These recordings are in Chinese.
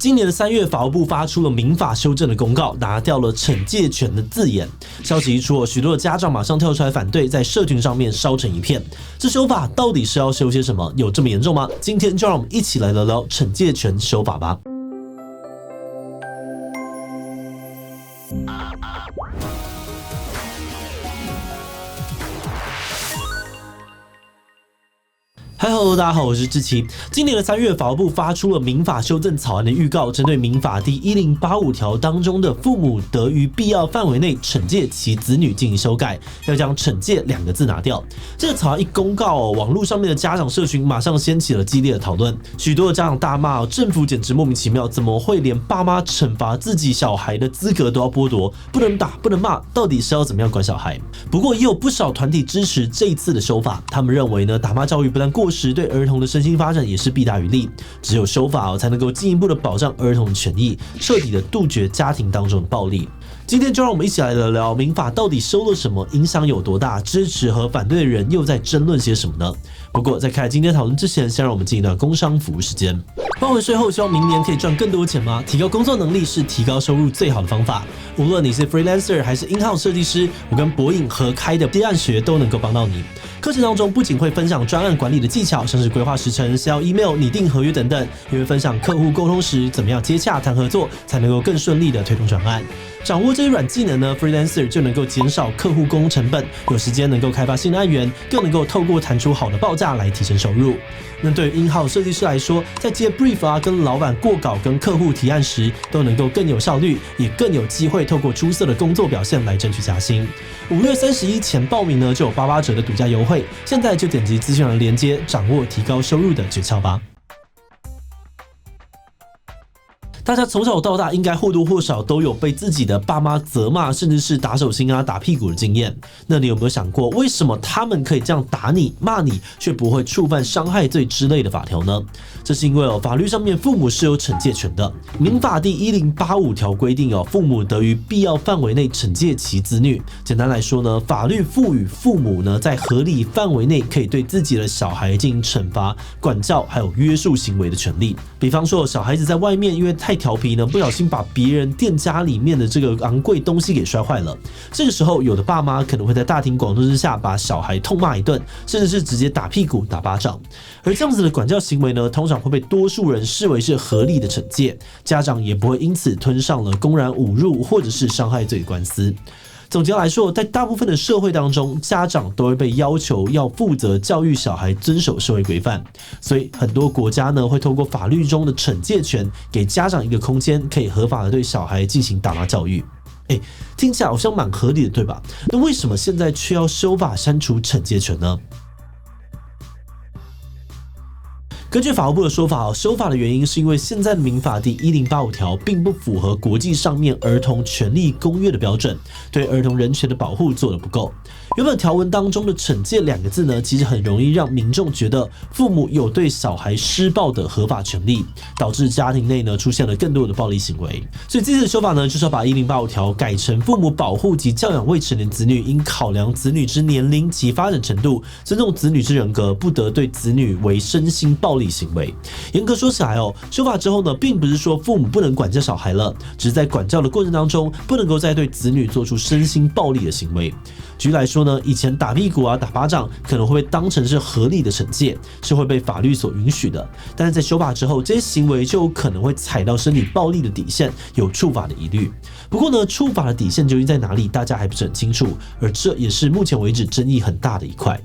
今年的3月，法务部发出了民法修正的公告，拿掉了惩戒权的字眼。消息一出，许多的家长马上跳出来反对，在社群上面烧成一片。这修法到底是要修些什么？有这么严重吗？今天就让我们一起来聊聊惩戒权修法吧。Hello， 大家好，我是志奇。今年的3月，法务部发出了民法修正草案的预告，针对民法第1085条当中的父母得于必要范围内惩戒其子女进行修改，要将惩戒2个字拿掉。这个草案一公告网络上面的家长社群马上掀起了激烈的讨论，许多的家长大骂政府简直莫名其妙，怎么会连爸妈惩罚自己小孩的资格都要剥夺？不能打，不能骂，到底是要怎么样管小孩？不过也有不少团体支持这一次的修法，他们认为呢，打骂教育不但过时，对儿童的身心发展也是弊大于利。只有修法才能够进一步的保障儿童的权益，彻底的杜绝家庭当中的暴力。今天就让我们一起来聊聊民法到底修了什么，影响有多大，支持和反对的人又在争论些什么呢？不过在开始今天讨论之前，先让我们进一段工商服务时间。换回税后，希望明年可以赚更多钱吗？提高工作能力是提高收入最好的方法。无论你是 freelancer 还是 in-house 设计师，我跟博颖合开的接案学都能够帮到你。课程当中不仅会分享专案管理的技巧，像是规划时程、销 email、拟定合约等等，也会分享客户沟通时怎么样接洽谈合作，才能够更顺利的推动专案。掌握这些软技能呢 ，freelancer 就能够减少客户沟通成本，有时间能够开发新的案源，更能够透过谈出好的报价来提升收入。那对于 in-house 设计师来说，在接 brief 跟老板过稿、跟客户提案时，都能够更有效率，也更有机会透过出色的工作表现来争取加薪。5月31前报名呢，就有88折的独家优惠，现在就点击资讯栏连接，掌握提高收入的诀窍吧。大家从小到大应该或多或少都有被自己的爸妈责骂，甚至是打手心啊、打屁股的经验。那你有没有想过，为什么他们可以这样打你、骂你，却不会触犯伤害罪之类的法条呢？这是因为法律上面父母是有惩戒权的。民法第1085条规定父母得于必要范围内惩戒其子女。简单来说呢，法律赋予父母呢，在合理范围内可以对自己的小孩进行惩罚、管教还有约束行为的权利。比方说，小孩子在外面因为太调皮呢，不小心把别人店家里面的这个昂贵东西给摔坏了。这个时候，有的爸妈可能会在大庭广众之下把小孩痛骂一顿，甚至是直接打屁股、打巴掌。而这样子的管教行为呢，通常会被多数人视为是合理的惩戒，家长也不会因此吞上了公然侮辱或者是伤害罪的官司。总结来说，在大部分的社会当中，家长都会被要求要负责教育小孩遵守社会规范，所以很多国家呢会透过法律中的惩戒权，给家长一个空间，可以合法的对小孩进行打骂教育。听起来好像蛮合理的，对吧？那为什么现在却要修法删除惩戒权呢？根据法务部的说法，修法的原因是因为现在的民法第1085条并不符合国际上面儿童权利公约的标准，对儿童人权的保护做得不够。原本条文当中的惩戒2个字呢，其实很容易让民众觉得父母有对小孩施暴的合法权利，导致家庭内呢出现了更多的暴力行为。所以这次的修法呢，就是要把1085条改成父母保护及教养未成年子女，应考量子女之年龄及发展程度，尊重子女之人格，不得对子女为身心暴力行为。严格说起来修法之后呢，并不是说父母不能管教小孩了，只是在管教的过程当中，不能够再对子女做出身心暴力的行为。举例来说呢，以前打屁股啊、打巴掌可能会被当成是合理的惩戒，是会被法律所允许的。但是在修法之后，这些行为就有可能会踩到身体暴力的底线，有触法的疑虑。不过呢，触法的底线究竟在哪里，大家还不是很清楚，而这也是目前为止争议很大的一块。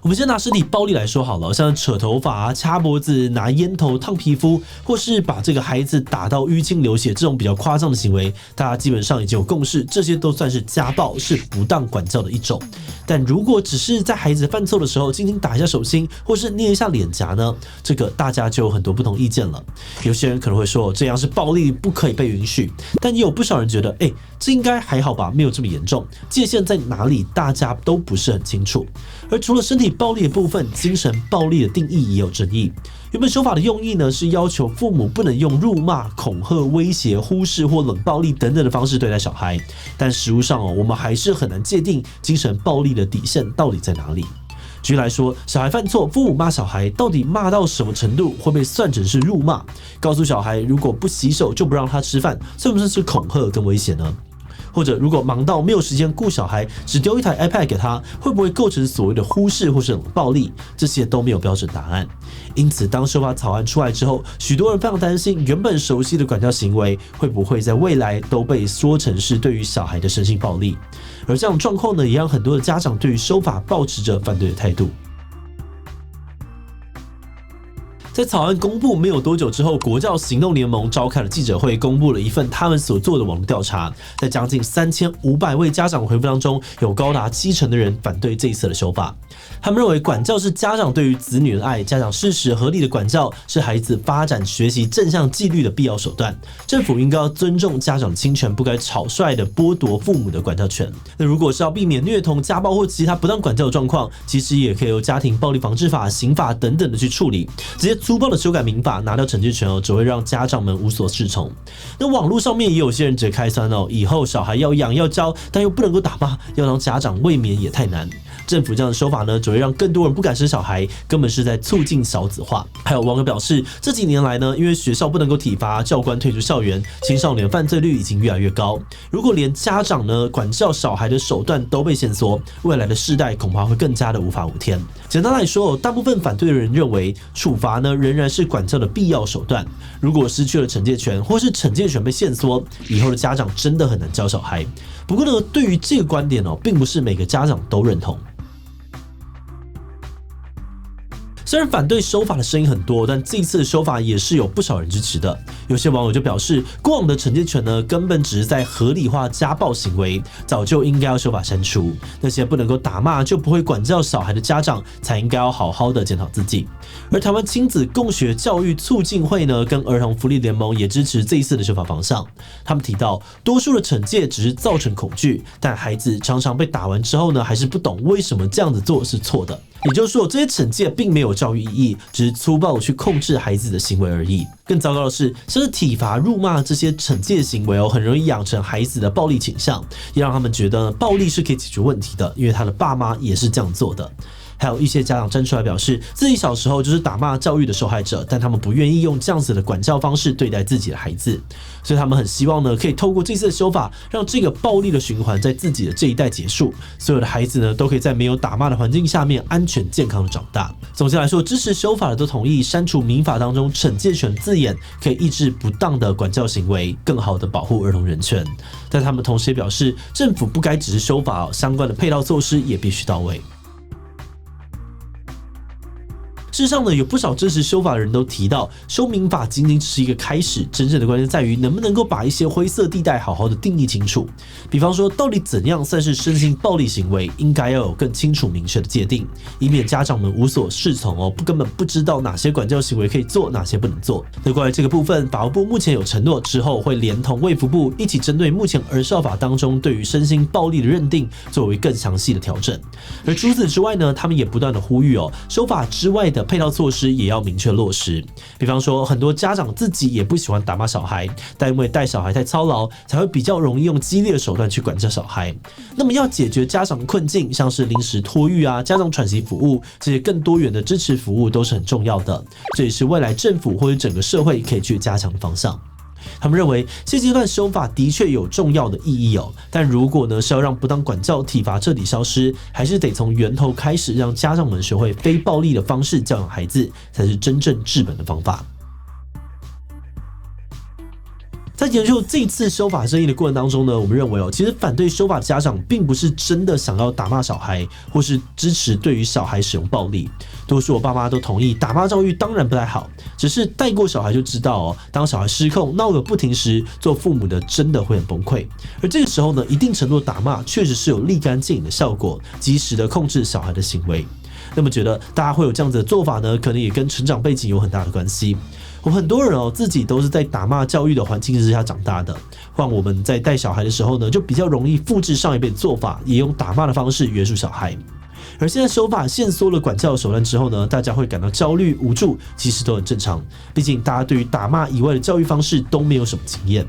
我们先拿身体暴力来说好了，像扯头发、掐脖子、拿烟头烫皮肤，或是把这个孩子打到淤青流血这种比较夸张的行为，大家基本上已经有共识，这些都算是家暴，是不当管教的一种。但如果只是在孩子犯错的时候轻轻打一下手心，或是捏一下脸颊呢，这个大家就有很多不同意见了。有些人可能会说这样是暴力，不可以被允许，但也有不少人觉得这应该还好吧，没有这么严重，界限在哪里大家都不是很清楚。而除了身体暴力的部分，精神暴力的定义也有争议。原本修法的用意呢，是要求父母不能用辱骂、恐吓、威胁、忽视或冷暴力等等的方式对待小孩，但实务上我们还是很难界定精神暴力的底线到底在哪里。举例来说，小孩犯错，父母骂小孩，到底骂到什么程度会被算成是辱骂？告诉小孩如果不洗手就不让他吃饭，算不算是恐吓跟威胁呢？或者如果忙到没有时间顾小孩，只丢一台 iPad 给他，会不会构成所谓的忽视或是冷暴力？这些都没有标准答案。因此，当修法草案出来之后，许多人非常担心，原本熟悉的管教行为会不会在未来都被说成是对于小孩的身心暴力？而这样的状况呢，也让很多的家长对于修法抱持着反对的态度。在草案公布没有多久之后，国教行动联盟召开了记者会，公布了一份他们所做的网络调查。在将近3500位家长回复当中，有高达70%的人反对这一次的修法。他们认为管教是家长对于子女的爱，家长适时合理的管教是孩子发展学习正向纪律的必要手段。政府应该要尊重家长的侵权，不该草率的剥夺父母的管教权。那如果是要避免虐童、家暴或其他不当管教的状况，其实也可以由家庭暴力防治法、刑法等等的去处理，直接粗暴的修改民法，拿掉惩戒权只会让家长们无所适从。那网络上面也有些人直接开酸以后小孩要养要教，但又不能够打骂，要让家长未免也太难。政府这样的说法呢，只会让更多人不敢生小孩，根本是在促进少子化。还有网友表示，这几年来呢，因为学校不能够体罚，教官退出校园，青少年犯罪率已经越来越高。如果连家长呢管教小孩的手段都被限缩，未来的世代恐怕会更加的无法无天。简单来说，大部分反对的人认为，处罚呢仍然是管教的必要手段。如果失去了惩戒权，或是惩戒权被限缩，以后的家长真的很难教小孩。不过呢，对于这个观点并不是每个家长都认同。虽然反对修法的声音很多，但这一次的修法也是有不少人支持的。有些网友就表示，过往的惩戒权呢，根本只是在合理化家暴行为，早就应该要修法删除。那些不能够打骂就不会管教小孩的家长，才应该要好好的检讨自己。而台湾亲子共学教育促进会呢，跟儿童福利联盟也支持这一次的修法方向。他们提到，多数的惩戒只是造成恐惧，但孩子常常被打完之后呢，还是不懂为什么这样子做是错的。也就是说，这些惩戒并没有教育意义，只是粗暴去控制孩子的行为而已。更糟糕的是，像是体罚、辱骂这些惩戒行为很容易养成孩子的暴力倾向，也让他们觉得暴力是可以解决问题的，因为他的爸妈也是这样做的。还有一些家长站出来表示，自己小时候就是打骂教育的受害者，但他们不愿意用这样子的管教方式对待自己的孩子，所以他们很希望呢，可以透过这次的修法，让这个暴力的循环在自己的这一代结束，所有的孩子呢，都可以在没有打骂的环境下面安全健康的长大。总结来说，支持修法的都同意删除民法当中惩戒权字眼，可以抑制不当的管教行为，更好的保护儿童人权。但他们同时也表示，政府不该只是修法，相关的配套措施也必须到位。事实上呢，有不少支持修法的人都提到，修民法仅仅只是一个开始，真正的关键在于能不能够把一些灰色地带好好的定义清楚。比方说，到底怎样算是身心暴力行为，应该要有更清楚明确的界定，以免家长们无所适从根本不知道哪些管教行为可以做，哪些不能做。那关于这个部分，法务部目前有承诺，之后会连同卫福部一起针对目前儿少法当中对于身心暴力的认定，作为更详细的调整。而除此之外呢，他们也不断的呼吁修法之外的配套措施也要明确落实。比方说，很多家长自己也不喜欢打骂小孩，但因为带小孩太操劳，才会比较容易用激烈的手段去管教小孩。那么要解决家长的困境，像是临时托育家长喘息服务这些更多元的支持服务都是很重要的，这也是未来政府或者整个社会可以去加强的方向。他们认为现阶段修法的确有重要的意义但如果呢是要让不当管教体罚彻底消失，还是得从源头开始，让家长们学会非暴力的方式教养孩子，才是真正治本的方法。在研究这次修法争议的过程当中呢，我们认为其实反对修法的家长并不是真的想要打骂小孩，或是支持对于小孩使用暴力。多数我爸妈都同意，打骂教育当然不太好，只是带过小孩就知道当小孩失控闹个不停时，做父母的真的会很崩溃。而这个时候呢，一定程度的打骂确实是有立竿见影的效果，及时的控制小孩的行为。那么觉得大家会有这样子的做法呢，可能也跟成长背景有很大的关系。我们很多人自己都是在打骂教育的环境之下长大的，换我们在带小孩的时候呢，就比较容易复制上一辈的做法，也用打骂的方式约束小孩。而现在修法限缩了管教的手段之后呢，大家会感到焦虑无助，其实都很正常，毕竟大家对于打骂以外的教育方式都没有什么经验。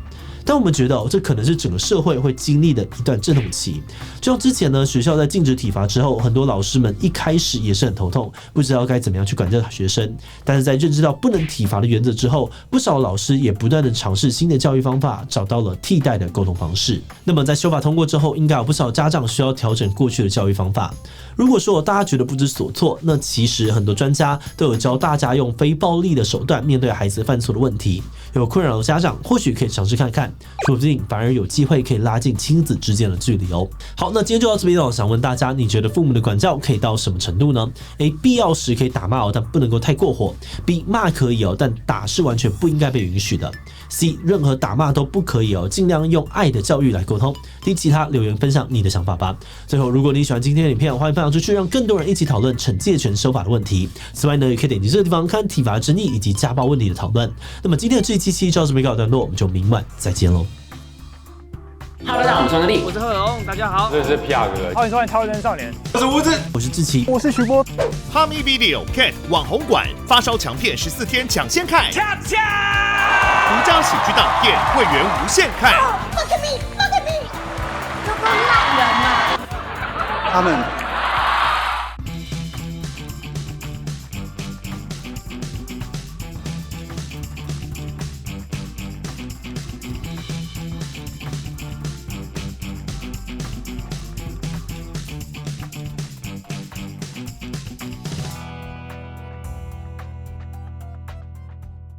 但我们觉得这可能是整个社会会经历的一段阵痛期。就像之前呢，学校在禁止体罚之后，很多老师们一开始也是很头痛，不知道该怎么样去管教学生。但是在认知到不能体罚的原则之后，不少老师也不断的尝试新的教育方法，找到了替代的沟通方式。那么在修法通过之后，应该有不少家长需要调整过去的教育方法。如果说大家觉得不知所措，那其实很多专家都有教大家用非暴力的手段面对孩子犯错的问题。有困扰的家长或许可以尝试看看，说不定反而有机会可以拉近亲子之间的距离哦。好，那今天就到这边了。想问大家，你觉得父母的管教可以到什么程度呢？ A. 必要时可以打骂但不能够太过火。 B. 骂可以但打是完全不应该被允许的。 C. 任何打骂都不可以尽量用爱的教育来沟通。听其他留言分享你的想法吧。最后，如果你喜欢今天的影片，欢迎分享出去，让更多人一起讨论惩戒权修法的问题。此外呢，也可以点击这个地方看体罚争议以及家暴问题的讨论。那么今天的这一期就到这边告一段落，我们就明晚再见喽。Hello， 大家好，我是陈立，我是贺龙，大家好，这是皮亚哥，欢迎收看《超人少年》，我是吴子，我是志奇，我是徐波。哈密 Video Cat 网红馆发烧强片14天抢先看，独家喜剧档片会员无限看。Look at me， 有够烂人啊！他们